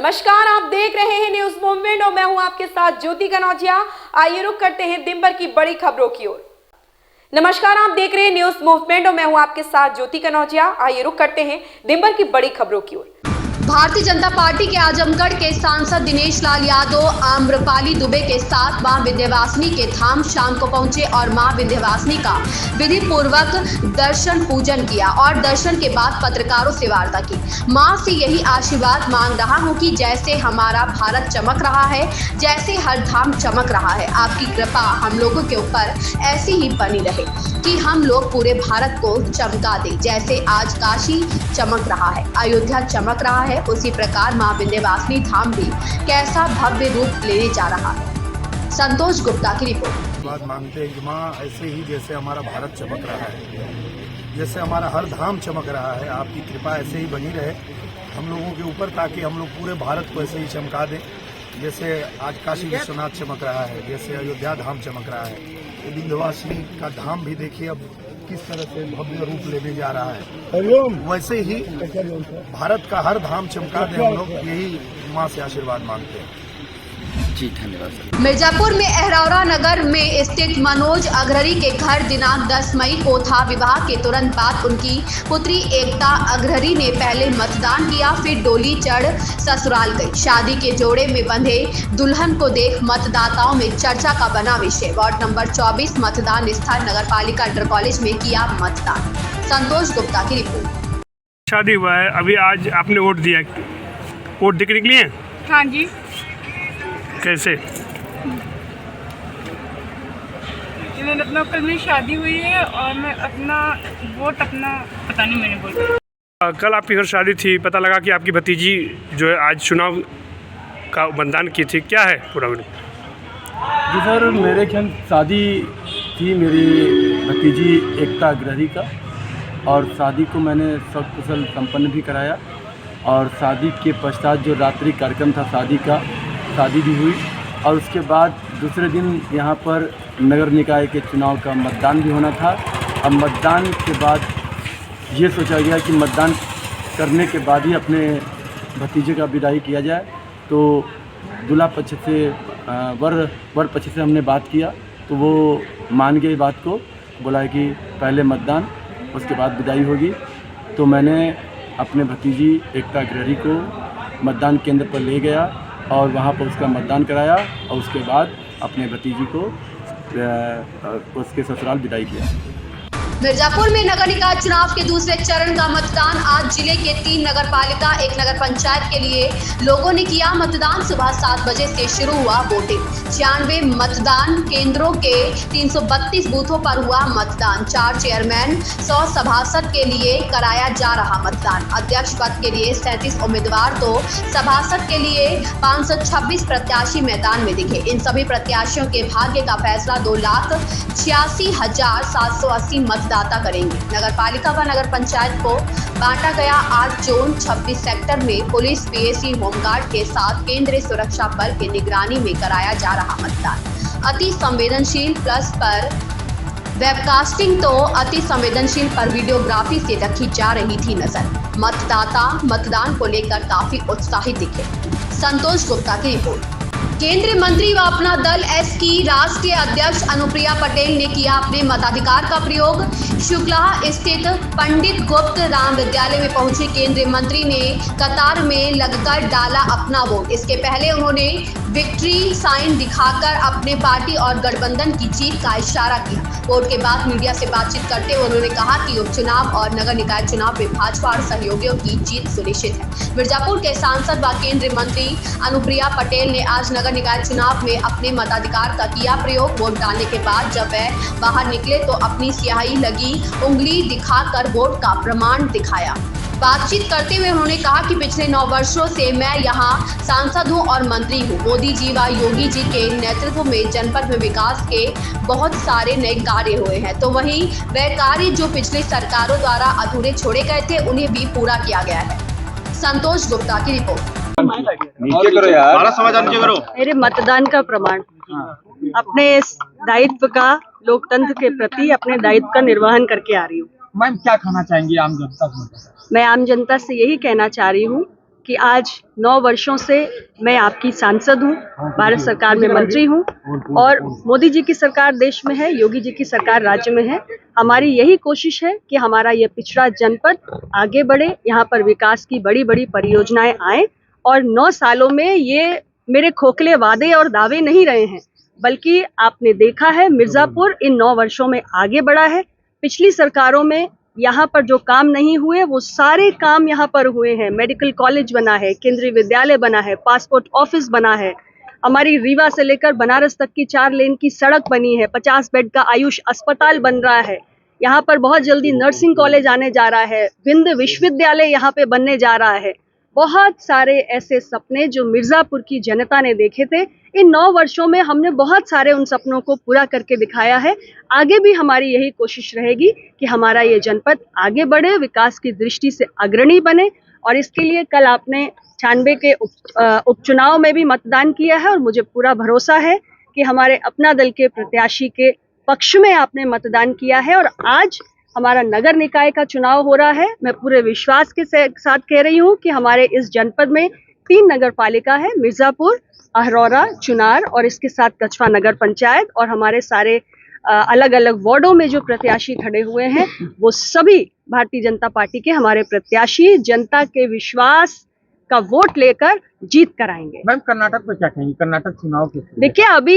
नमस्कार, आप देख रहे हैं न्यूज मूवमेंट और मैं हूं आपके साथ ज्योति कनौजिया। आइए रुक करते हैं दिन भर की बड़ी खबरों की ओर। नमस्कार, आप देख रहे हैं न्यूज मूवमेंट और मैं हूं आपके साथ ज्योति कनौजिया। आइए रुक करते हैं दिन भर की बड़ी खबरों की ओर। भारतीय जनता पार्टी के आजमगढ़ के सांसद दिनेश लाल यादव आम्रपाली दुबे के साथ मां विंध्यवासिनी के धाम शाम को पहुंचे और मां विंध्यवासिनी का विधि पूर्वक दर्शन पूजन किया और दर्शन के बाद पत्रकारों से वार्ता की। मां से यही आशीर्वाद मांग रहा हूं कि जैसे हमारा भारत चमक रहा है, जैसे हर धाम चमक रहा है, आपकी कृपा हम लोगों के ऊपर ऐसी ही बनी रहे कि हम लोग पूरे भारत को चमका दें। जैसे आज काशी चमक रहा है, अयोध्या चमक रहा है, उसी प्रकार मां विंध्यवासिनी धाम भी कैसा भव्य रूप लेने जा रहा है। संतोष गुप्ता की रिपोर्ट। बात मांगते हैं कि मां ऐसे ही जैसे हमारा भारत चमक रहा है, जैसे हमारा हर धाम चमक रहा है, आपकी कृपा ऐसे ही बनी रहे हम लोगों के ऊपर, ताकि हम लोग पूरे भारत को ऐसे ही चमका दें। जैसे आज काशी विश्वनाथ चमक रहा है, जैसे अयोध्या धाम चमक रहा है, विंध्यवासिनी का धाम भी देखिए अब किस तरह से भव्य रूप लेने जा रहा है। वैसे ही भारत का हर धाम चमका दे, हम लोग यही मां से आशीर्वाद मांगते हैं। जी धन्यवाद। मिर्जापुर में अहरौरा नगर में स्थित मनोज अग्रहरी के घर दिनांक 10 मई को था। विवाह के तुरंत बाद उनकी पुत्री एकता अग्रहरी ने पहले मतदान किया, फिर डोली चढ़ ससुराल गई। शादी के जोड़े में बंधे दुल्हन को देख मतदाताओं में चर्चा का बना विषय। वार्ड नंबर 24 मतदान स्थल नगर पालिका इंटर कॉलेज में किया मतदान। संतोष गुप्ता की रिपोर्ट। शादी हुआ है, अभी आज आपने वोट दिया, वोट देके निकली है? हाँ जी। कैसे? मैंने अपना कल मेरी शादी हुई है और मैं अपना वोट पता नहीं मैंने बोला। कल आपकी घर शादी थी, पता लगा कि आपकी भतीजी जो है आज चुनाव का मतदान की थी, क्या है पूरा? जी सर, मेरे ख्याल शादी थी मेरी भतीजी एकता अग्रहरी का, और शादी को मैंने सकुशल संपन्न भी कराया। और शादी के पश्चात जो रात्रि कार्यक्रम था शादी का, शादी भी हुई और उसके बाद दूसरे दिन यहाँ पर नगर निकाय के चुनाव का मतदान भी होना था। अब मतदान के बाद ये सोचा गया कि मतदान करने के बाद ही अपने भतीजे का विदाई किया जाए। तो दूल्हा पक्ष से वर पक्ष से हमने बात किया तो वो मान गए बात को, बोला कि पहले मतदान उसके बाद विदाई होगी। तो मैंने अपने भतीजी एकता अग्रहरी को मतदान केंद्र पर ले गया और वहाँ पर उसका मतदान कराया और उसके बाद अपने भतीजी को उसके ससुराल विदाई किया। मिर्जापुर में नगर निकाय चुनाव के दूसरे चरण का मतदान आज जिले के 3 नगर पालिका 1 नगर पंचायत के लिए लोगों ने किया मतदान। सुबह 7 बजे से शुरू हुआ वोटिंग। 96 मतदान केंद्रों के 332 बूथों पर हुआ मतदान। 4 चेयरमैन 100 सभासद के लिए कराया जा रहा मतदान। अध्यक्ष पद के लिए 37 उम्मीदवार तो सभासद के लिए 526 प्रत्याशी मैदान में दिखे। इन सभी प्रत्याशियों के भाग्य का फैसला 2,86,780 मतदाता करेंगे। नगर पालिका व नगर पंचायत को बांटा गया 8 जोन। 26 सेक्टर में पुलिस, पीएसी, होमगार्ड के साथ केंद्रीय सुरक्षा बल की निगरानी में कराया जा रहा मतदान। अति संवेदनशील प्लस पर वेबकास्टिंग तो अति संवेदनशील पर वीडियोग्राफी से रखी जा रही थी नजर। मतदाता मतदान को लेकर काफी उत्साहित दिखे। संतोष गुप्ता की रिपोर्ट। केंद्रीय मंत्री व अपना दल एस की राष्ट्रीय अध्यक्ष अनुप्रिया पटेल ने किया अपने मताधिकार का प्रयोग। शुक्ला स्थित पंडित गुप्त राम विद्यालय में पहुंचे केंद्रीय मंत्री ने कतार में लगकर डाला अपना वोट। इसके पहले उन्होंने विक्ट्री साइन दिखाकर अपने पार्टी और गठबंधन की जीत का इशारा किया। वोट के बाद मीडिया से बातचीत करते हुए उन्होंने कहा कि उपचुनाव और नगर निकाय चुनाव में भाजपा और सहयोगियों की जीत सुनिश्चित है। मिर्जापुर के सांसद व केंद्रीय मंत्री अनुप्रिया पटेल ने आज नगर निकाय चुनाव में अपने मताधिकार का किया प्रयोग। वोट डालने के बाद जब वह बाहर निकले तो अपनी स्याही लगी उंगली दिखाकर वोट का प्रमाण दिखाया। बातचीत करते हुए उन्होंने कहा कि पिछले 9 वर्षों से मैं यहाँ सांसद हूँ और मंत्री हूँ। मोदी जी व योगी जी के नेतृत्व में जनपद में विकास के बहुत सारे नए कार्य हुए हैं, तो वहीं वह कार्य जो पिछली सरकारों द्वारा अधूरे छोड़े गए थे उन्हें भी पूरा किया गया है। संतोष गुप्ता की रिपोर्ट। नीचे करो यार। मेरे मतदान का प्रमाण, अपने दायित्व का, लोकतंत्र के प्रति अपने दायित्व का निर्वहन करके आ रही हूँ। मैम क्या कहना चाहेंगी आम जनता को? मैं आम जनता से यही कहना चाह रही हूँ कि आज 9 वर्षों से मैं आपकी सांसद हूँ, भारत सरकार में मंत्री हूँ और मोदी जी की सरकार देश में है, योगी जी की सरकार राज्य में है। हमारी यही कोशिश है कि हमारा ये पिछड़ा जनपद आगे बढ़े, यहाँ पर विकास की बड़ी बड़ी परियोजनाएं आए और 9 सालों में ये मेरे खोखले वादे और दावे नहीं रहे हैं, बल्कि आपने देखा है मिर्जापुर इन 9 वर्षों में आगे बढ़ा है। पिछली सरकारों में यहाँ पर जो काम नहीं हुए वो सारे काम यहाँ पर हुए हैं। मेडिकल कॉलेज बना है, केंद्रीय विद्यालय बना है, पासपोर्ट ऑफिस बना है, हमारी रीवा से लेकर बनारस तक की 4 लेन की सड़क बनी है, 50 बेड का आयुष अस्पताल बन रहा है, यहाँ पर बहुत जल्दी नर्सिंग कॉलेज आने जा रहा है, विंध्य विश्वविद्यालय यहाँ पे बनने जा रहा है। बहुत सारे ऐसे सपने जो मिर्जापुर की जनता ने देखे थे, इन 9 वर्षों में हमने बहुत सारे उन सपनों को पूरा करके दिखाया है। आगे भी हमारी यही कोशिश रहेगी कि हमारा ये जनपद आगे बढ़े, विकास की दृष्टि से अग्रणी बने और इसके लिए कल आपने 96 के उपचुनाव में भी मतदान किया है और मुझे पूरा भरोसा है कि हमारे अपना दल के प्रत्याशी के पक्ष में आपने मतदान किया है और आज हमारा नगर निकाय का चुनाव हो रहा है। मैं पूरे विश्वास के साथ कह रही हूँ कि हमारे इस जनपद में 3 नगर पालिका है, मिर्जापुर, अहरौरा, चुनार और इसके साथ कछवा नगर पंचायत, और हमारे सारे अलग अलग वार्डों में जो प्रत्याशी खड़े हुए हैं वो सभी भारतीय जनता पार्टी के हमारे प्रत्याशी जनता के विश्वास का वोट लेकर जीत कर आएंगे। मैम कर्नाटक में क्या कहेंगी, कर्नाटक चुनाव के? देखिए, अभी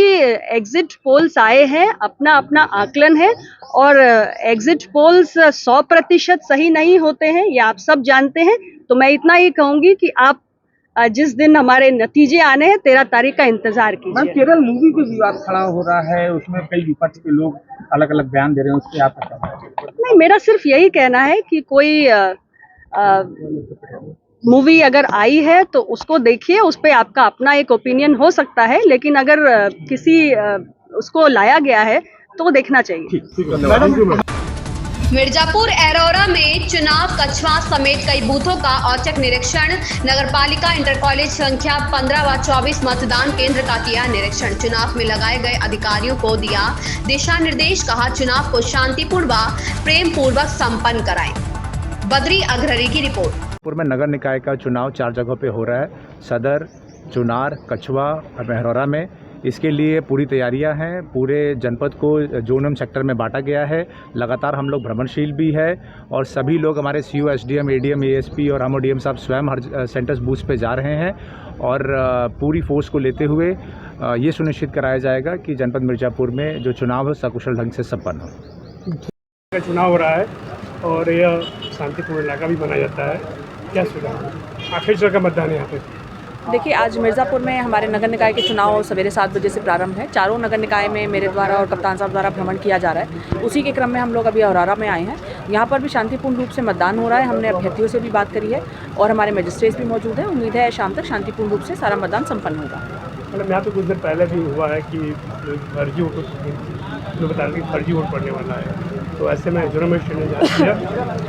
एग्जिट पोल्स आए हैं, अपना अपना आकलन है और एग्जिट पोल्स 100% सही नहीं होते हैं, ये आप सब जानते हैं। तो मैं इतना ही कहूंगी कि आप जिस दिन हमारे नतीजे आने हैं 13 तारीख का इंतजार कीजिए। मैम केरल मूवी पे विवाद खड़ा हो रहा है, उसमें कई विपक्ष के लोग अलग अलग बयान दे रहे हैं, उसके आप नहीं, मेरा सिर्फ यही कहना है कि कोई मूवी अगर आई है तो उसको देखिए, उस पर आपका अपना एक ओपिनियन हो सकता है, लेकिन अगर किसी उसको लाया गया है तो वो देखना चाहिए। मिर्जापुर एरोरा में चुनाव कछवा समेत कई बूथों का औचक निरीक्षण। नगरपालिका इंटर कॉलेज संख्या 15 व 24 मतदान केंद्र का किया निरीक्षण। चुनाव में लगाए गए अधिकारियों को दिया दिशा निर्देश, कहा चुनाव को शांतिपूर्ण व प्रेम पूर्वक संपन्न कराएं। बद्री अग्रहरी की रिपोर्ट। में नगर निकाय का चुनाव 4 जगहों पे हो रहा है, सदर, चुनार, कछवा और मेहरौरा में। इसके लिए पूरी तैयारियां हैं। पूरे जनपद को जोनम सेक्टर में बांटा गया है। लगातार हम लोग भ्रमणशील भी है और सभी लोग हमारे सीओ, एसडीएम, एडीएम, एएसपी और एमओडीएम साहब स्वयं हर सेंटर्स बूथ पे जा रहे हैं और पूरी फोर्स को लेते हुए ये सुनिश्चित कराया जाएगा कि जनपद मिर्जापुर में जो चुनाव है सकुशल ढंग से संपन्न हो। चुनाव हो रहा है और यह शांतिपूर्ण इलाका भी माना जाता है, क्या सुझाव? आखिरी चरण का मतदान है यहाँ पे। देखिए, आज मिर्ज़ापुर में हमारे नगर निकाय के चुनाव सवेरे 7 बजे से प्रारंभ है। चारों नगर निकाय में मेरे द्वारा और कप्तान साहब द्वारा भ्रमण किया जा रहा है। उसी के क्रम में हम लोग अभी अहरौरा में आए हैं। यहाँ पर भी शांतिपूर्ण रूप से मतदान हो रहा है। हमने अभ्यर्थियों से भी बात करी है और हमारे मजिस्ट्रेट्स भी मौजूद हैं। उम्मीद है शाम तक शांतिपूर्ण रूप से सारा मतदान संपन्न होगा। मतलब यहाँ तो कुछ देर पहले भी हुआ है कि फर्जी वोट बता रहे कि फर्जी वोट पड़ने वाला है, तो ऐसे में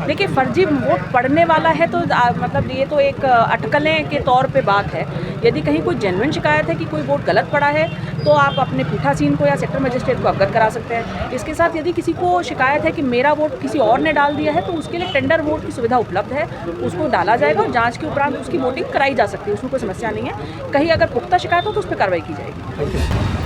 देखिए, फर्जी वोट पड़ने वाला है तो मतलब ये तो एक अटकलें के तौर पे बात है। यदि कहीं कोई जेन्युइन शिकायत है कि कोई वोट गलत पड़ा है तो आप अपने पीठासीन को या सेक्टर मजिस्ट्रेट को अवगत करा सकते हैं। इसके साथ यदि किसी को शिकायत है कि मेरा वोट किसी और ने डाल दिया है तो उसके लिए टेंडर वोट की सुविधा उपलब्ध है, उसको डाला जाएगा और जाँच के उपरांत उसकी वोटिंग कराई जा सकती है, उसमें कोई समस्या नहीं है। कहीं अगर पुख्ता शिकायत हो तो उस पर कार्रवाई की जाएगी।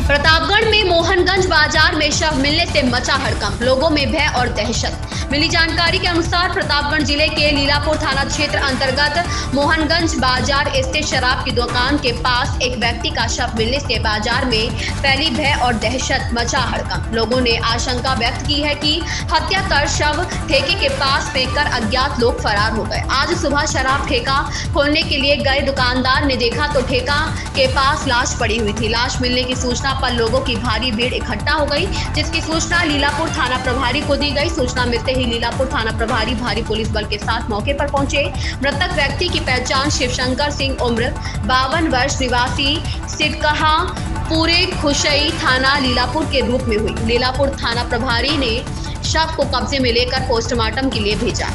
प्रतापगढ़ में मोहनगंज बाजार में शव मिलने से मचा हड़कंप, लोगों में भय और दहशत। मिली जानकारी के अनुसार प्रतापगढ़ जिले के लीलापुर थाना क्षेत्र अंतर्गत मोहनगंज बाजार स्थित शराब की दुकान के पास एक व्यक्ति का शव मिलने से बाजार में फैली भय और दहशत, मचा हड़कंप। लोगों ने आशंका व्यक्त की है कि हत्या कर शव ठेके के पास फेंककर अज्ञात लोग फरार हो गए। आज सुबह शराब ठेका खोलने के लिए गए दुकानदार ने देखा तो ठेका के पास लाश पड़ी हुई थी। लाश मिलने की सूचना पर लोगों की भारी भीड़ इकट्ठा हो गई, जिसकी सूचना लीलापुर थाना प्रभारी को दी गई। सूचना मिलते ही लीलापुर थाना प्रभारी भारी पुलिस बल के साथ मौके पर पहुंचे। मृतक व्यक्ति की पहचान शिवशंकर सिंह, उम्र 52 वर्ष, निवासी सिटकहा, पूरे खुशई, थाना लीलापुर के रूप में हुई। लीलापुर थाना प्रभारी ने शव को कब्जे में लेकर पोस्टमार्टम के लिए भेजा।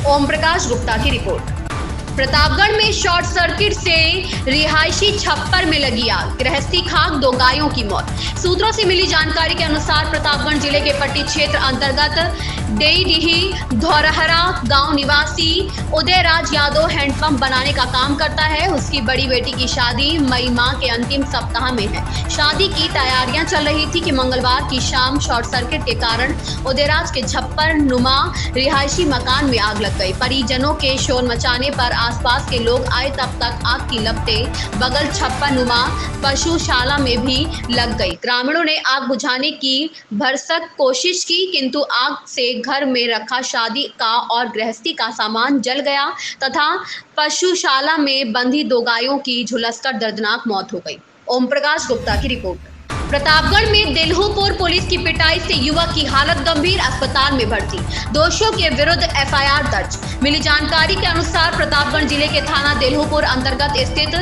ओम प्रकाश गुप्ता की रिपोर्ट। प्रतापगढ़ में शॉर्ट सर्किट से रिहायशी छप्पर में लगी आग, गृहस्थी खाक, 2 गायों की मौत। सूत्रों से मिली जानकारी के अनुसार प्रतापगढ़ जिले के पट्टी क्षेत्र अंतर्गत डेईडीही धौरहरा गांव निवासी उदयराज यादव हैंडपंप बनाने का काम करता है। उसकी बड़ी बेटी की शादी मई माह के अंतिम सप्ताह में है। शादी की तैयारियां चल रही थी कि मंगलवार की शाम शॉर्ट सर्किट के कारण उदयराज के छप्पर नुमा रिहायशी मकान में आग लग गई। परिजनों के शोर मचाने पर आसपास के लोग आए, तब तक आग की लपटें बगल छप्पर नुमा पशुशाला में भी लग गई। ग्रामीणों ने आग बुझाने की भरसक कोशिश की, किंतु आग से घर में रखा शादी का और गृहस्थी का सामान जल गया तथा पशुशाला में बंधी 2 गायों की झुलसकर दर्दनाक मौत हो गई। ओम प्रकाश गुप्ता की रिपोर्ट। प्रतापगढ़ में दिल्हुपुर पुलिस की पिटाई से युवक की हालत गंभीर, अस्पताल में भर्ती। दोषियों के विरुद्ध एफआईआर दर्ज। मिली जानकारी के अनुसार प्रतापगढ़ जिले के थाना दिल्हुपुर अंतर्गत स्थित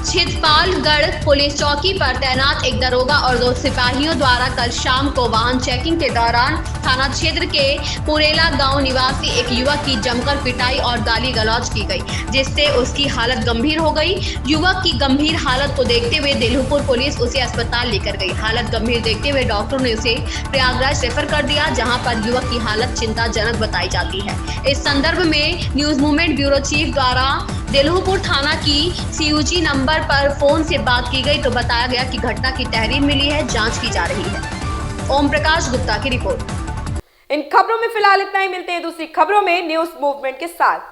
छिदपालगढ़ पुलिस चौकी पर तैनात एक दरोगा और 2 सिपाहियों द्वारा कल शाम को वाहन चेकिंग के दौरान थाना क्षेत्र के पुरेला गांव निवासी एक युवक की जमकर पिटाई और गाली गलौज की गई, जिससे उसकी हालत गंभीर हो गई। युवक की गंभीर हालत को देखते हुए दिल्हुपुर पुलिस उसे अस्पताल लेकर गई। हालत गंभीर देखते हुए डॉक्टरों ने उसे प्रयागराज रेफर कर दिया, जहां पर युवक की हालत चिंताजनक बताई जाती है। इस संदर्भ में न्यूज मूवमेंट ब्यूरो चीफ द्वारा दिल्हुपुर थाना की सीयूजी नंबर पर फोन से बात की गई तो बताया गया कि घटना की तहरीर मिली है, जांच की जा रही है। ओम प्रकाश गुप्ता की रिपोर्ट। इन खबरों में फिलहाल इतना ही। मिलते हैं दूसरी खबरों में न्यूज मूवमेंट के साथ।